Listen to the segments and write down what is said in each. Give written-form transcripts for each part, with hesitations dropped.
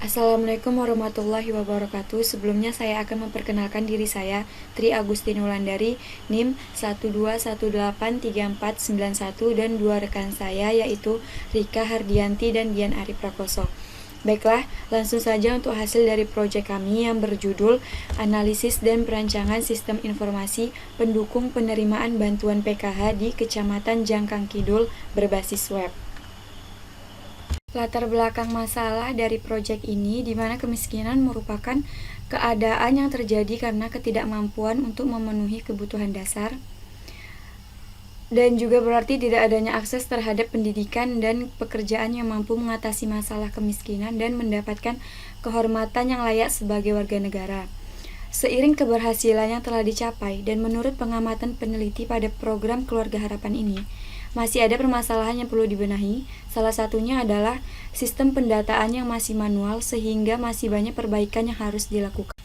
Assalamualaikum warahmatullahi wabarakatuh. Sebelumnya saya akan memperkenalkan diri saya, Tri Agustini Wulandari, NIM 1218341 dan dua rekan saya yaitu Rika Hardianti dan Dian Ari Prakoso. Baiklah, langsung saja untuk hasil dari proyek kami yang berjudul Analisis dan Perancangan Sistem Informasi Pendukung Penerimaan Bantuan PKH di Kecamatan Jangkang Kidul berbasis web. Latar belakang masalah dari proyek ini di mana kemiskinan merupakan keadaan yang terjadi karena ketidakmampuan untuk memenuhi kebutuhan dasar dan juga berarti tidak adanya akses terhadap pendidikan dan pekerjaan yang mampu mengatasi masalah kemiskinan dan mendapatkan kehormatan yang layak sebagai warga negara. Seiring keberhasilan yang telah dicapai dan menurut pengamatan peneliti pada program Keluarga Harapan ini, masih ada permasalahan yang perlu dibenahi. Salah satunya adalah sistem pendataan yang masih manual sehingga masih banyak perbaikan yang harus dilakukan.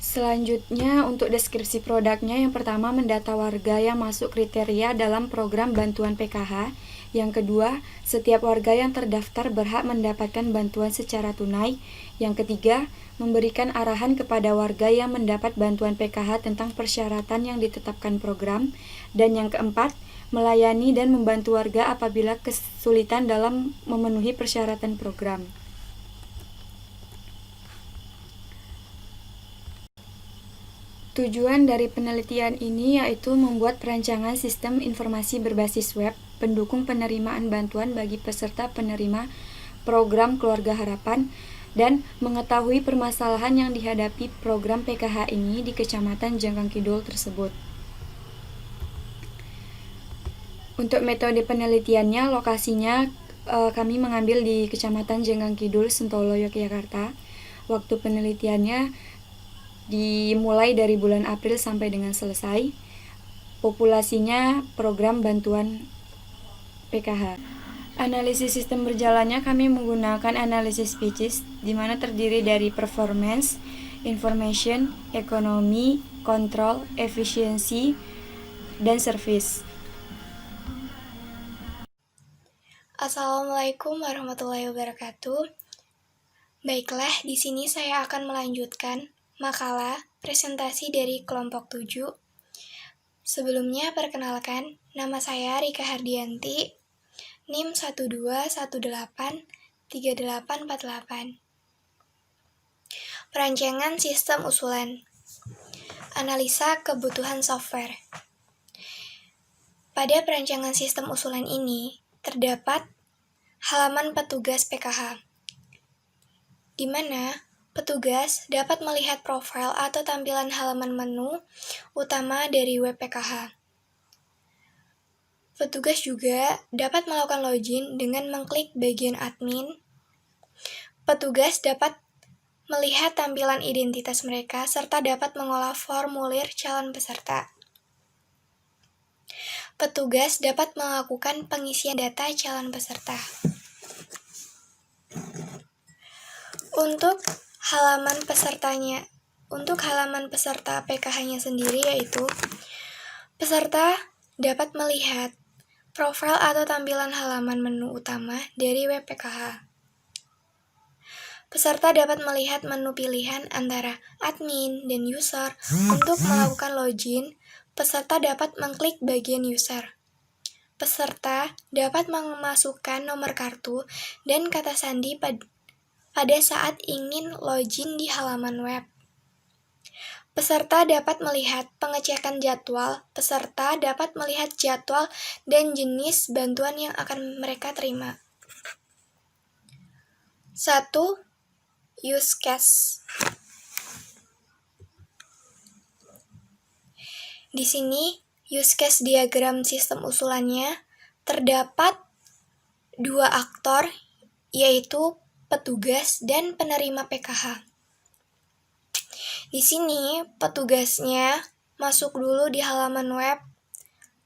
Selanjutnya, untuk deskripsi produknya, yang pertama mendata warga yang masuk kriteria dalam program bantuan PKH. Yang kedua, setiap warga yang terdaftar berhak mendapatkan bantuan secara tunai. Yang ketiga, memberikan arahan kepada warga yang mendapat bantuan PKH tentang persyaratan yang ditetapkan program. Dan yang keempat, melayani dan membantu warga apabila kesulitan dalam memenuhi persyaratan program. Tujuan dari penelitian ini yaitu membuat perancangan sistem informasi berbasis web pendukung penerimaan bantuan bagi peserta penerima program Keluarga Harapan dan mengetahui permasalahan yang dihadapi program PKH ini di Kecamatan Jangkang Kidul tersebut. Untuk metode penelitiannya, lokasinya kami mengambil di Kecamatan Jangkang Kidul, Sentolo, Yogyakarta. Waktu penelitiannya dimulai dari bulan April sampai dengan selesai. Populasinya program bantuan PKH. Analisis sistem berjalannya kami menggunakan analisis species di mana terdiri dari performance, information, ekonomi, control, efisiensi, dan service. Assalamualaikum warahmatullahi wabarakatuh. Baiklah, di sini saya akan melanjutkan makalah presentasi dari kelompok 7. Sebelumnya perkenalkan, nama saya Rika Hardianti, NIM 121834848. Perancangan sistem usulan. Analisa kebutuhan software. Pada perancangan sistem usulan ini, terdapat halaman petugas PKH, di mana petugas dapat melihat profil atau tampilan halaman menu utama dari web PKH. Petugas juga dapat melakukan login dengan mengklik bagian admin. Petugas dapat melihat tampilan identitas mereka serta dapat mengolah formulir calon peserta. Petugas dapat melakukan pengisian data calon peserta. Untuk halaman peserta PKH-nya sendiri yaitu peserta dapat melihat profil atau tampilan halaman menu utama dari web PKH. Peserta dapat melihat menu pilihan antara admin dan user. Untuk melakukan login, peserta dapat mengklik bagian user. Peserta dapat memasukkan nomor kartu dan kata sandi pada saat ingin login di halaman web. Peserta dapat melihat pengecekan jadwal. Peserta dapat melihat jadwal dan jenis bantuan yang akan mereka terima. 1. Use case. Di sini, use case diagram sistem usulannya terdapat dua aktor, yaitu petugas dan penerima PKH. Di sini, petugasnya masuk dulu di halaman web,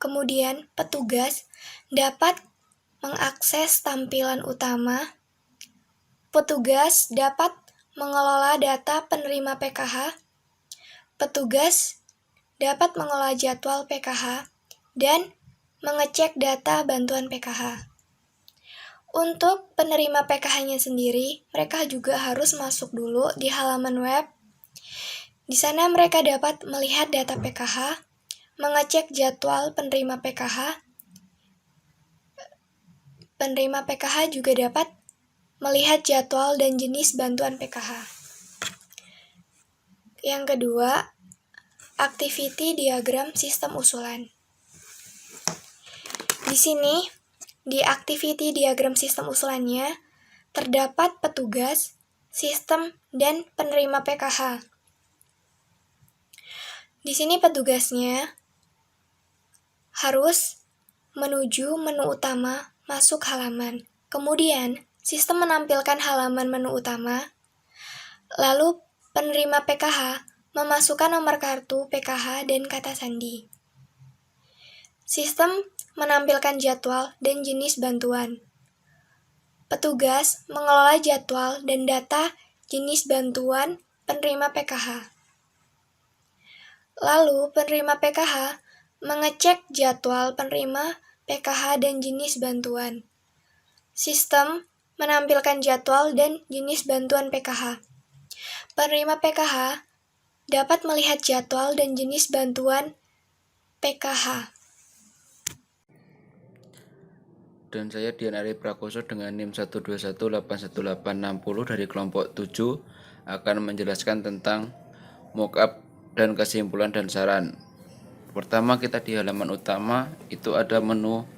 kemudian petugas dapat mengakses tampilan utama. Petugas dapat mengelola data penerima PKH. Petugas dapat mengelola jadwal PKH dan mengecek data bantuan PKH. Untuk penerima PKH-nya sendiri, mereka juga harus masuk dulu di halaman web. Di sana mereka dapat melihat data PKH, mengecek jadwal penerima PKH. Penerima PKH juga dapat melihat jadwal dan jenis bantuan PKH. Yang kedua, activity diagram sistem usulan. Di sini, di activity diagram sistem usulannya, terdapat petugas, sistem, dan penerima PKH. Di sini petugasnya harus menuju menu utama masuk halaman. Kemudian, sistem menampilkan halaman menu utama, lalu penerima PKH memasukkan nomor kartu PKH dan kata sandi. Sistem menampilkan jadwal dan jenis bantuan. Petugas mengelola jadwal dan data jenis bantuan penerima PKH. Lalu, penerima PKH mengecek jadwal penerima PKH dan jenis bantuan. Sistem menampilkan jadwal dan jenis bantuan PKH. Penerima PKH dapat melihat jadwal dan jenis bantuan PKH. Dan saya Dian Ari Prakoso dengan NIM 121818660 dari kelompok 7 akan menjelaskan tentang mockup dan kesimpulan dan saran. Pertama, kita di halaman utama itu ada menu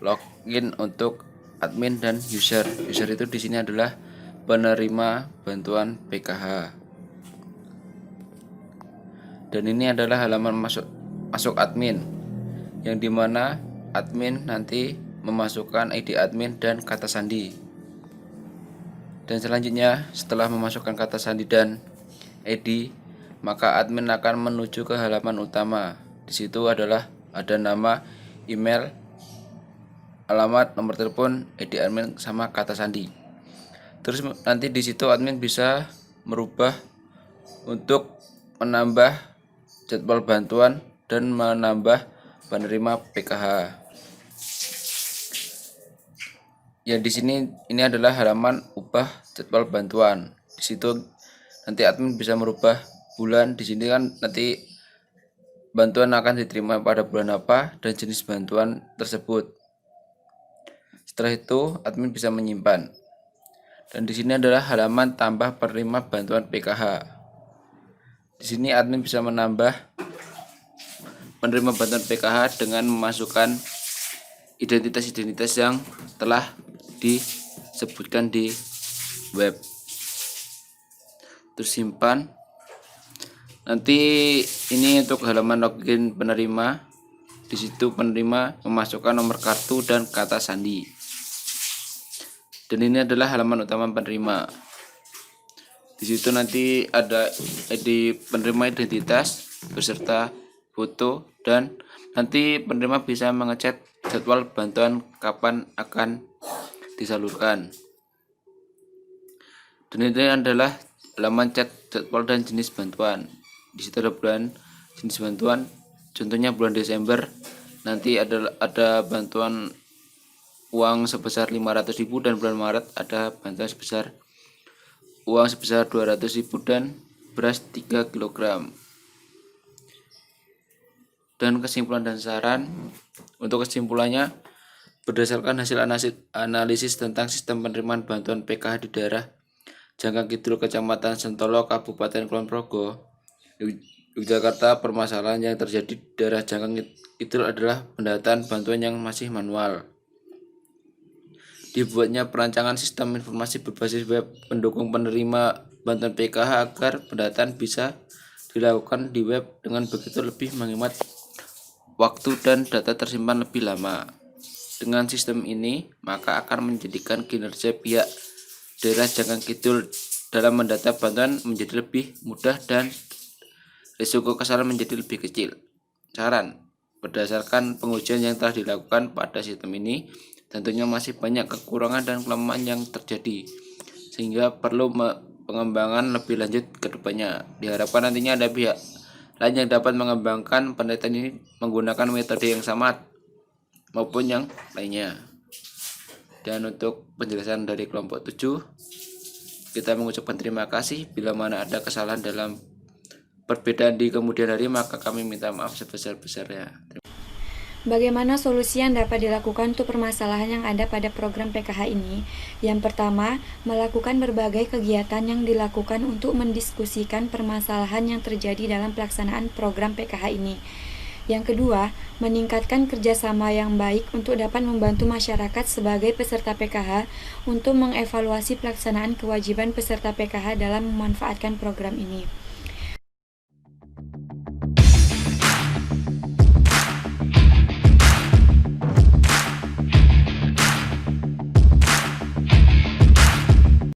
login untuk admin dan user. User itu di sini adalah penerima bantuan PKH. Dan ini adalah halaman masuk admin, yang dimana admin nanti memasukkan ID admin dan kata sandi. Dan selanjutnya, setelah memasukkan kata sandi dan ID, maka admin akan menuju ke halaman utama. Di situ ada nama, email, alamat, nomor telepon, ID admin sama kata sandi. Terus nanti di situ admin bisa merubah untuk menambah jadwal bantuan dan menambah penerima PKH. Ya, di sini ini adalah halaman ubah jadwal bantuan. Di situ nanti admin bisa merubah bulan. Di sini kan nanti bantuan akan diterima pada bulan apa dan jenis bantuan tersebut. Setelah itu admin bisa menyimpan. Dan di sini adalah halaman tambah penerima bantuan PKH. Di sini admin bisa menambah penerima bantuan PKH dengan memasukkan identitas-identitas yang telah disebutkan di web. Terus simpan. Nanti ini untuk halaman login penerima. Di situ penerima memasukkan nomor kartu dan kata sandi. Dan ini adalah halaman utama penerima. Di situ nanti ada ID penerima identitas beserta foto, dan nanti penerima bisa mengecek jadwal bantuan kapan akan disalurkan. Dan ini adalah halaman cek jadwal dan jenis bantuan. Di situ ada bulan, jenis bantuan, contohnya bulan Desember nanti ada bantuan uang sebesar 500.000, dan bulan Maret ada bantuan sebesar uang sebesar 200.000 dan beras 3 kg. Dan kesimpulan dan saran. Untuk kesimpulannya, berdasarkan hasil analisis tentang sistem penerimaan bantuan PKH di daerah Jangkang Kidul, Kecamatan Sentolo, Kabupaten Kulon Progo, Yogyakarta, permasalahan yang terjadi di daerah Jangkang Kidul adalah pendataan bantuan yang masih manual. Dibuatnya perancangan sistem informasi berbasis web pendukung penerima bantuan PKH agar pendataan bisa dilakukan di web. Dengan begitu lebih menghemat waktu dan data tersimpan lebih lama. Dengan sistem ini, maka akan menjadikan kinerja pihak daerah Jangkang Kidul dalam mendata bantuan menjadi lebih mudah dan risiko kesalahan menjadi lebih kecil. Saran: berdasarkan pengujian yang telah dilakukan pada sistem ini, tentunya masih banyak kekurangan dan kelemahan yang terjadi, sehingga perlu pengembangan lebih lanjut ke depannya. Diharapkan nantinya ada pihak lain yang dapat mengembangkan penelitian ini menggunakan metode yang sama maupun yang lainnya. Dan untuk penjelasan dari kelompok 7, kita mengucapkan terima kasih. Bila mana ada kesalahan dalam perbedaan di kemudian hari, maka kami minta maaf sebesar-besarnya. Bagaimana solusi yang dapat dilakukan untuk permasalahan yang ada pada program PKH ini? Yang pertama, melakukan berbagai kegiatan yang dilakukan untuk mendiskusikan permasalahan yang terjadi dalam pelaksanaan program PKH ini. Yang kedua, meningkatkan kerjasama yang baik untuk dapat membantu masyarakat sebagai peserta PKH untuk mengevaluasi pelaksanaan kewajiban peserta PKH dalam memanfaatkan program ini.